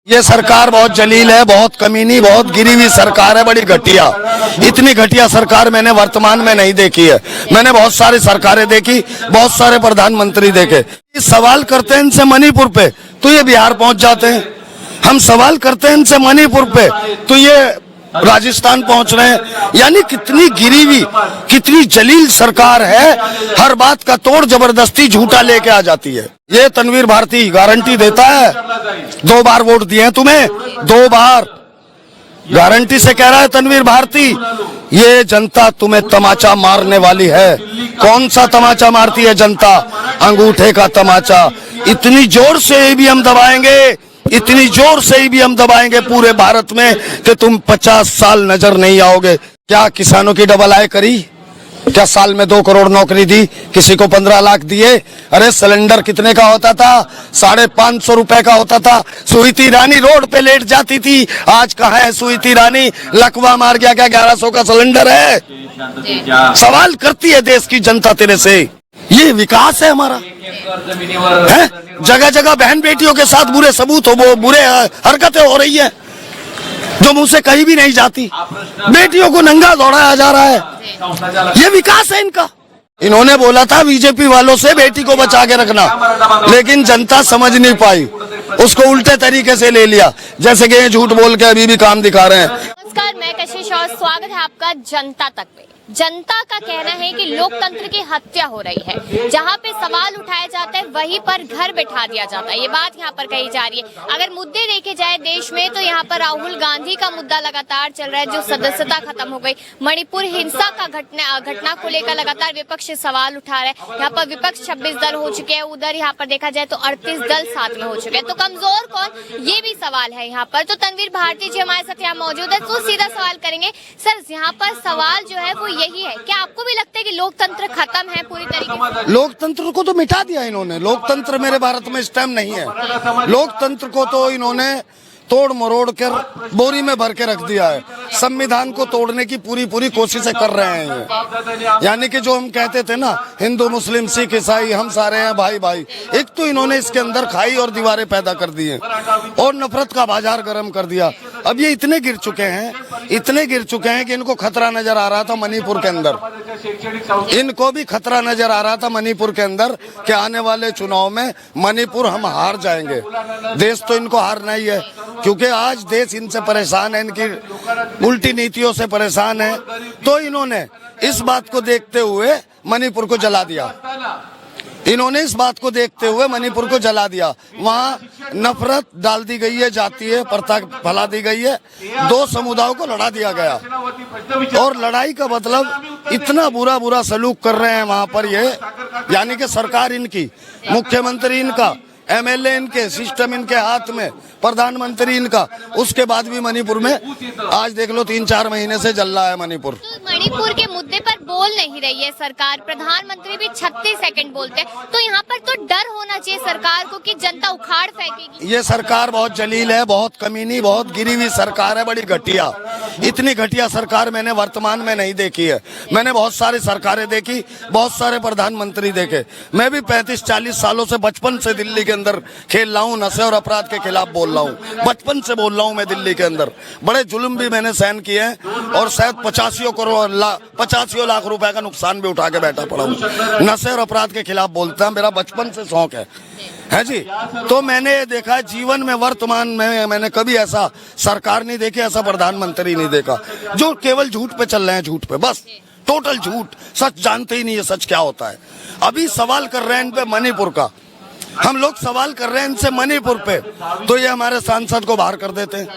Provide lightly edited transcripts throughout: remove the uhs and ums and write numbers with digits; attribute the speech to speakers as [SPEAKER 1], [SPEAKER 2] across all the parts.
[SPEAKER 1] ये सरकार बहुत जलील है, बहुत कमीनी, बहुत गिरी हुई सरकार है, बड़ी घटिया। इतनी घटिया सरकार मैंने वर्तमान में नहीं देखी है। मैंने बहुत सारी सरकारें देखी, बहुत सारे प्रधानमंत्री देखे। सवाल करते हैं इनसे मणिपुर पे तो ये बिहार पहुंच जाते हैं, हम सवाल करते हैं इनसे मणिपुर पे तो ये राजस्थान पहुंच रहे हैं। यानी कितनी गिरी हुई, कितनी जलील सरकार है, हर बात का तोड़ जबरदस्ती झूठा लेके आ जाती है। ये तनवीर भारती गारंटी देता है, 2 बार वोट दिए हैं तुम्हें, 2 बार गारंटी से कह रहा है तनवीर भारती, ये जनता तुम्हें तमाचा मारने वाली है। कौन सा तमाचा मारती है जनता? अंगूठे का तमाचा। इतनी जोर से ईवीएम दबाएंगे, इतनी जोर से ईवीएम दबाएंगे पूरे भारत में कि तुम 50 साल नजर नहीं आओगे। क्या किसानों की डबल आय करी? क्या साल में 2 करोड़ नौकरी दी? किसी को 15 लाख दिए? अरे सिलेंडर कितने का होता था? 550 रुपए का होता था। सुईती रानी रोड पे लेट जाती थी, आज कहाँ है सुईती रानी? लकवा मार गया क्या? 1100 का सिलेंडर है। सवाल करती है देश की जनता तेरे से। ये विकास है हमारा? है जगह जगह बहन बेटियों के साथ बुरे सबूत हो, वो बुरे हरकतें हो रही है जो मुंह से कहीं भी नहीं जाती। बेटियों को नंगा दौड़ाया जा रहा है, ये विकास है इनका। इन्होंने बोला था बीजेपी वालों से बेटी को बचा के रखना, लेकिन जनता समझ नहीं पाई, उसको उल्टे तरीके से ले लिया, जैसे कि ये झूठ बोल के अभी भी काम दिखा रहे हैं।
[SPEAKER 2] नमस्कार, मैं कशिश और स्वागत है आपका जनता तक पे। जनता का कहना है कि लोकतंत्र की हत्या हो रही है। जहां पे सवाल उठाए जाते हैं वहीं पर घर बैठा दिया जाता है, ये बात यहां पर कही जा रही है। अगर मुद्दे देखे जाए देश में तो यहां पर राहुल गांधी का मुद्दा लगातार चल रहा है, जो सदस्यता खत्म हो गई। मणिपुर हिंसा का घटना को लेकर लगातार विपक्ष सवाल उठा रहा है। यहाँ पर विपक्ष 26 दल हो चुके हैं, उधर यहाँ पर देखा जाए तो 38 दल साथ में हो चुके हैं। तो कमजोर कौन, ये भी सवाल है यहाँ पर। तो तनवीर भारती जी हमारे साथ यहाँ मौजूद है, तो सीधा सवाल करेंगे। सर, यहाँ पर सवाल जो है वो यही है, क्या आपको भी लगता है कि लोकतंत्र खत्म है पूरी तरीके से?
[SPEAKER 1] लोकतंत्र को तो मिटा दिया इन्होंने। लोकतंत्र मेरे भारत में इस टाइम नहीं है। लोकतंत्र को तो इन्होंने तोड़ मरोड़ कर बोरी में भर के रख दिया है। संविधान को तोड़ने की पूरी कोशिशें कर रहे हैं ये। यानी कि जो हम कहते थे ना, हिंदू मुस्लिम सिख ईसाई हम सारे हैं भाई भाई, एक तो इन्होंने इसके अंदर खाई और दीवारें पैदा कर दी हैं और नफरत का बाजार गर्म कर दिया। अब ये इतने गिर चुके हैं कि इनको खतरा नजर आ रहा था मणिपुर के अंदर। इनको भी खतरा नजर आ रहा था मणिपुर के अंदर कि आने वाले चुनाव में मणिपुर हम हार जाएंगे। देश तो इनको हारना ही है, क्योंकि आज देश इनसे परेशान है, इनकी उल्टी नीतियों से परेशान है। तो इन्होंने इस बात को देखते हुए मणिपुर को जला दिया। वहाँ नफरत डाल दी गई है, जातीय प्रथा फैला दी गई है, 2 समुदायों को लड़ा दिया गया। और लड़ाई का मतलब इतना बुरा सलूक कर रहे हैं वहाँ पर ये, यानी कि सरकार इनकी, मुख्यमंत्री इनका, एमएलए इनके, सिस्टम इनके हाथ में, प्रधानमंत्री इनका। उसके बाद भी मणिपुर में आज देख लो 3-4 महीने से जल रहा है मणिपुर।
[SPEAKER 2] तो मणिपुर के मुद्दे पर बोल नहीं रही है सरकार, प्रधानमंत्री भी 36 सेकंड बोलते हैं। तो यहाँ पर तो डर होना चाहिए सरकार को कि जनता उखाड़ फेंकेगी।
[SPEAKER 1] ये सरकार बहुत जलील है, बहुत कमीनी, बहुत गिरी हुई सरकार है, बड़ी घटिया। इतनी घटिया सरकार मैंने वर्तमान में नहीं देखी है। मैंने बहुत सारी सरकारें देखी, बहुत सारे प्रधानमंत्री देखे। मैं भी 35-40 सालों से बचपन से दिल्ली के अंदर खेल रहा हूँ, नशे और अपराध के खिलाफ बोल रहा हूँ, बचपन से बोल रहा हूँ मैं दिल्ली के अंदर। बड़े जुल्म भी मैंने सहन किए हैं और शायद 85 लाख रुपए का नुकसान भी उठा के बैठा पड़ा हूँ। नशे और अपराध के खिलाफ बोलता हूँ, मेरा बचपन से शौक है जी। तो मैंने देखा जीवन में, वर्तमान में मैंने कभी ऐसा सरकार नहीं देखी, ऐसा प्रधानमंत्री नहीं देखा जो केवल झूठ पे चल रहे हैं, झूठ पे, बस टोटल झूठ। सच जानते ही नहीं है सच क्या होता है। अभी सवाल कर रहे हैं इन पे मणिपुर का, हम लोग सवाल कर रहे हैं इनसे मणिपुर पे, तो ये हमारे सांसद को बाहर कर देते हैं।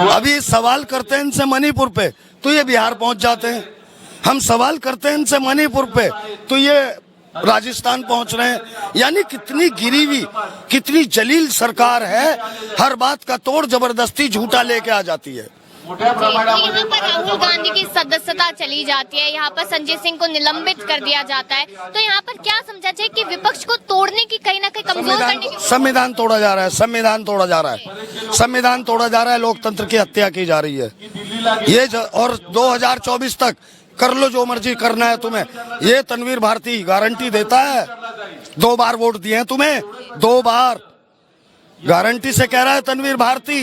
[SPEAKER 1] अभी सवाल करते हैं इनसे मणिपुर पे तो ये बिहार पहुंच जाते हैं। हम सवाल करते हैं इनसे मणिपुर पे तो ये राजस्थान पहुंच रहे हैं। यानी कितनी गिरी हुई, कितनी जलील सरकार है, हर बात का तोड़ जबरदस्ती झूठा लेके आ जाती है।
[SPEAKER 2] यहाँ पर राहुल गांधी की सदस्यता चली जाती है, यहाँ पर संजय सिंह को निलंबित कर दिया जाता है। तो यहाँ पर क्या समझा जाए कि विपक्ष को तोड़ने की, कहीं ना कहीं कमजोर करने की
[SPEAKER 1] संविधान तोड़ा जा रहा है, संविधान तोड़ा जा रहा है, लोकतंत्र की हत्या की जा रही है ये। और 2024 तक कर लो जो मर्जी करना है तुम्हें, ये तनवीर भारती गारंटी देता है। 2 बार वोट दिए हैं तुम्हें, 2 बार गारंटी से कह रहा है तनवीर भारती,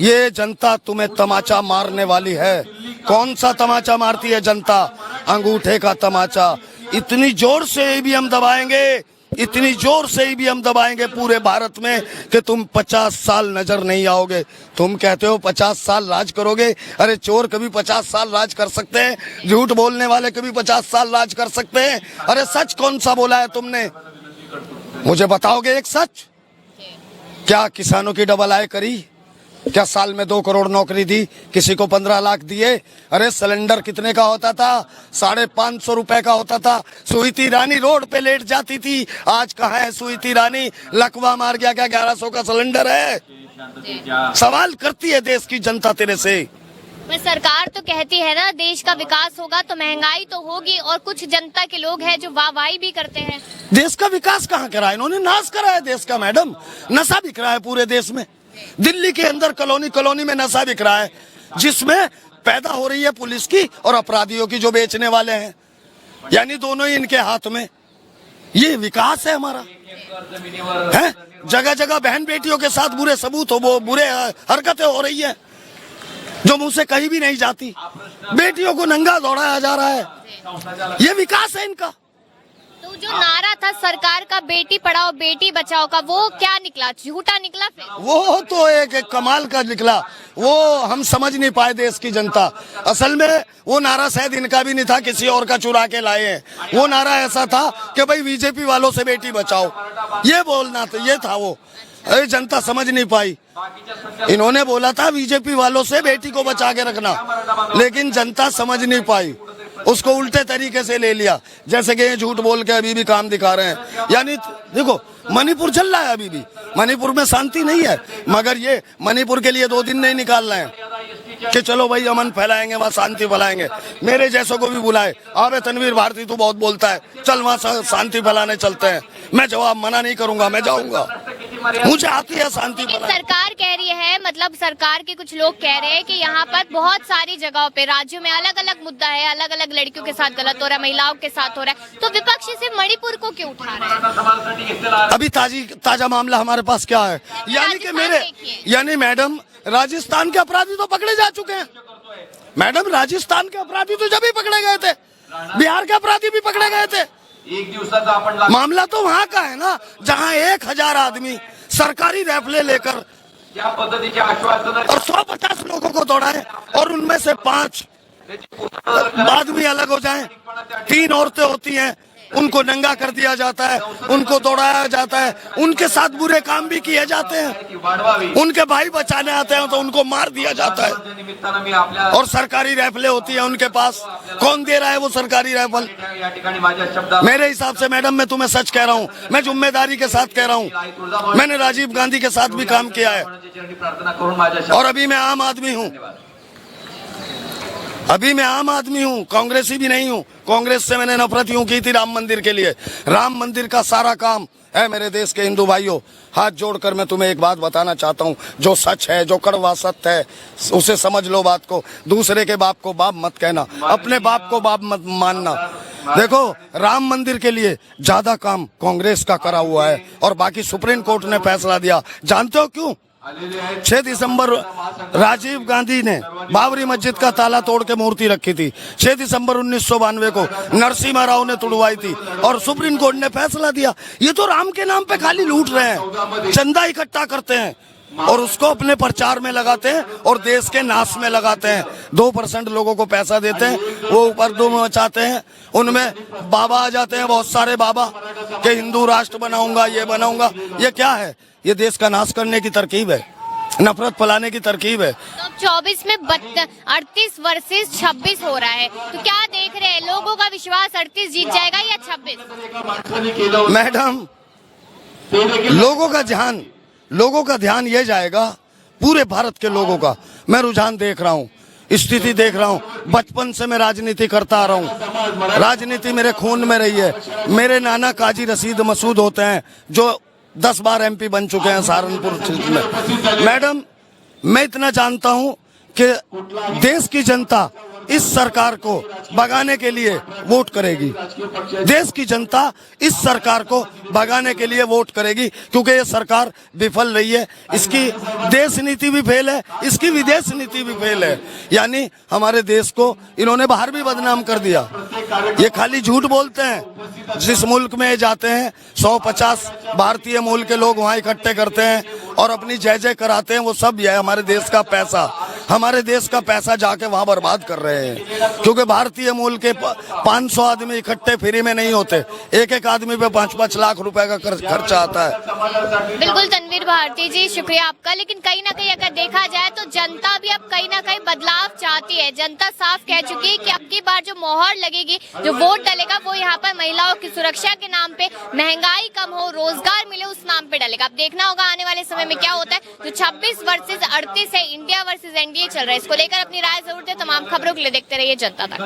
[SPEAKER 1] ये जनता तुम्हें तमाचा मारने वाली है। कौन सा तमाचा मारती है जनता? अंगूठे का तमाचा। इतनी जोर से ईवीएम दबाएंगे, इतनी जोर से ईवीएम दबाएंगे पूरे भारत में कि तुम 50 साल नजर नहीं आओगे। तुम कहते हो 50 साल राज करोगे। अरे चोर कभी 50 साल राज कर सकते हैं? झूठ बोलने वाले कभी 50 साल राज कर सकते हैं? अरे सच कौन सा बोला है तुमने? मुझे बताओगे एक सच? क्या किसानों की डबल आय करी? क्या साल में 2 करोड़ नौकरी दी? किसी को 15 लाख दिए? अरे सिलेंडर कितने का होता था? 550 रुपए का होता था। सुईती रानी रोड पे लेट जाती थी, आज कहाँ है सुईती रानी? लकवा मार गया क्या 1100 का सिलेंडर है? सवाल करती है देश की जनता तेरे से।
[SPEAKER 2] सरकार तो कहती है ना देश का विकास होगा तो महंगाई तो होगी, और कुछ जनता के लोग हैं जो वाहवाही भी करते हैं।
[SPEAKER 1] देश का विकास कहाँ करा? इन्होंने नाश करा है देश का। मैडम, नशा बिक रहा है पूरे देश में। दिल्ली के अंदर कॉलोनी कॉलोनी में नशा बिक रहा है, जिसमें पैदा हो रही है पुलिस की और अपराधियों की जो बेचने वाले हैं, यानी दोनों ही इनके हाथ में। ये विकास है हमारा? है जगह जगह बहन बेटियों के साथ बुरे सबूत हो, वो बुरे हरकतें हो रही है जो मुंह से कहीं भी नहीं जाती। बेटियों को नंगा दौड़ाया जा रहा है। ये विकास है इनका।
[SPEAKER 2] तो जो नारा था सरकार का बेटी पढ़ाओ बेटी बचाओ का, वो क्या निकला? झूठा निकला फिर?
[SPEAKER 1] वो तो एक कमाल का निकला। वो हम समझ नहीं पाए देश की जनता। असल में वो नारा शायद इनका भी नहीं था, किसी और का चुरा के लाए हैं। वो नारा ऐसा था कि भाई बीजेपी वालों से बेटी बचाओ, ये बोलना था, ये था वो। अरे जनता समझ नहीं पाई। इन्होंने बोला था बीजेपी वालों से बेटी को बचा के रखना, लेकिन जनता समझ नहीं पाई, उसको उल्टे तरीके से ले लिया। जैसे कि ये झूठ बोल के अभी भी काम दिखा रहे हैं। यानी देखो, मणिपुर चल रहा है अभी भी, मणिपुर में शांति नहीं है, मगर ये मणिपुर के लिए 2 दिन नहीं निकाल रहे हैं कि चलो भाई अमन फैलाएंगे, वहाँ शांति फैलाएंगे। मेरे जैसों को भी बुलाए, अबे तनवीर भारती तू बहुत बोलता है, चल वहाँ शांति फैलाने चलते हैं। मैं जवाब मना नहीं करूंगा, मैं जाऊंगा, मुझे आती है शांति फैलाने।
[SPEAKER 2] सरकार कह रही है, मतलब सरकार के कुछ लोग कह रहे हैं कि यहाँ पर बहुत सारी जगहों पे राज्यों में अलग अलग मुद्दा है, अलग अलग लड़कियों के साथ गलत हो रहा है, महिलाओं के साथ हो रहा है, तो विपक्ष सिर्फ मणिपुर को क्यों उठा रहा है?
[SPEAKER 1] अभी ताजा मामला हमारे पास क्या है? यानी मैडम, राजस्थान के अपराधी तो पकड़े जा चुके हैं। मैडम, राजस्थान के अपराधी तो जब ही पकड़े गए थे, बिहार के अपराधी भी पकड़े गए थे। मामला तो वहाँ का है ना, जहाँ 1000 आदमी सरकारी राइफलें लेकर और 150 लोगों को दौड़ाए, और उनमें से 5 आदमी अलग हो जाएं, 3 औरतें होती हैं, उनको नंगा कर दिया जाता है, उनको दौड़ाया जाता है, उनके साथ बुरे काम भी किए जाते हैं, उनके भाई बचाने आते हैं तो उनको मार दिया जाता है, और सरकारी राइफलें होती है उनके पास। कौन दे रहा है वो सरकारी राइफल? मेरे हिसाब से मैडम, मैं तुम्हें सच कह रहा हूँ, मैं जिम्मेदारी के साथ कह रहा हूँ, मैंने राजीव गांधी के साथ भी काम किया है, और अभी मैं आम आदमी हूँ। अभी मैं आम आदमी हूँ, कांग्रेसी भी नहीं हूँ। कांग्रेस से मैंने नफरत यूं की थी राम मंदिर के लिए। राम मंदिर का सारा काम है मेरे देश के हिंदू भाइयों, हाथ जोड़कर मैं तुम्हें एक बात बताना चाहता हूँ, जो सच है, जो कड़वा सत्य है, उसे समझ लो बात को। दूसरे के बाप को बाप मत कहना, अपने बाप को बाप मत मानना। देखो, राम मंदिर के लिए ज्यादा काम कांग्रेस का करा हुआ है, और बाकी सुप्रीम कोर्ट ने फैसला दिया। जानते हो क्यों? 6 दिसंबर राजीव गांधी ने बाबरी मस्जिद का ताला तोड़ के मूर्ति रखी थी। 6 दिसंबर 1992 को नरसिम्हा राव ने तुड़वाई थी, और सुप्रीम कोर्ट ने फैसला दिया। ये तो राम के नाम पे खाली लूट रहे हैं, चंदा इकट्ठा करते हैं और उसको अपने प्रचार में लगाते हैं और देश के नाश में लगाते हैं। 2% लोगों को पैसा देते हैं, वो ऊपर धूम मचाते हैं, उनमें बाबा आ जाते हैं, बहुत सारे बाबा के हिंदू राष्ट्र बनाऊंगा, ये बनाऊंगा। ये क्या है? ये देश का नाश करने की तरकीब है, नफरत फैलाने की तरकीब है।
[SPEAKER 2] तो 24 में 38 वर्सेस 26 हो रहा है, तो क्या देख रहे हैं? लोगों का विश्वास 38 जीत जाएगा या 26?
[SPEAKER 1] मैडम, लोगों का ध्यान ये जाएगा, पूरे भारत के लोगों का। मैं रुझान देख रहा हूँ, स्थिति देख रहा हूँ। बचपन से मैं राजनीति करता आ रहा हूँ, राजनीति मेरे खून में रही है। मेरे नाना काजी रशीद मसूद होते हैं, जो 10 बार MP बन चुके हैं सहारनपुर में। मैडम, मैं इतना जानता हूं कि देश की जनता इस सरकार को भगाने के लिए वोट करेगी। देश की जनता इस सरकार को भगाने के लिए वोट करेगी, क्योंकि ये सरकार विफल रही है। इसकी देश नीति भी फेल है, इसकी विदेश नीति भी फेल है। यानी हमारे देश को इन्होंने बाहर भी बदनाम कर दिया। ये खाली झूठ बोलते हैं। जिस मुल्क में जाते हैं 150 भारतीय मूल के लोग वहां इकट्ठे करते हैं और अपनी जय जय कराते हैं। वो सब ये हमारे देश का पैसा, हमारे देश का पैसा जाके वहां बर्बाद कर रहे हैं, क्योंकि भारतीय मूल के 500 आदमी इकट्ठे फ्री में नहीं होते। एक एक आदमी पे 5-5 लाख रुपए का खर्चा आता है।
[SPEAKER 2] बिल्कुल तनवीर भारती जी, शुक्रिया आपका। लेकिन कहीं ना कहीं अगर देखा जाए तो जनता भी अब कहीं ना कहीं बदलाव चाहती है। जनता साफ कह चुकी है कि अब की बार जो मोहर लगेगी, जो वोट डलेगा, वो यहाँ पर महिलाओं की सुरक्षा के नाम पे, महंगाई कम हो, रोजगार मिले, उस नाम पे डलेगा। अब देखना होगा आने वाले समय में क्या होता है। जो 26 वर्सेस 38 है, इंडिया वर्सेस एनडीए चल रहा है, इसको लेकर अपनी राय जरूर दें। तमाम खबरों के लिए देखते रहिए जनता तक।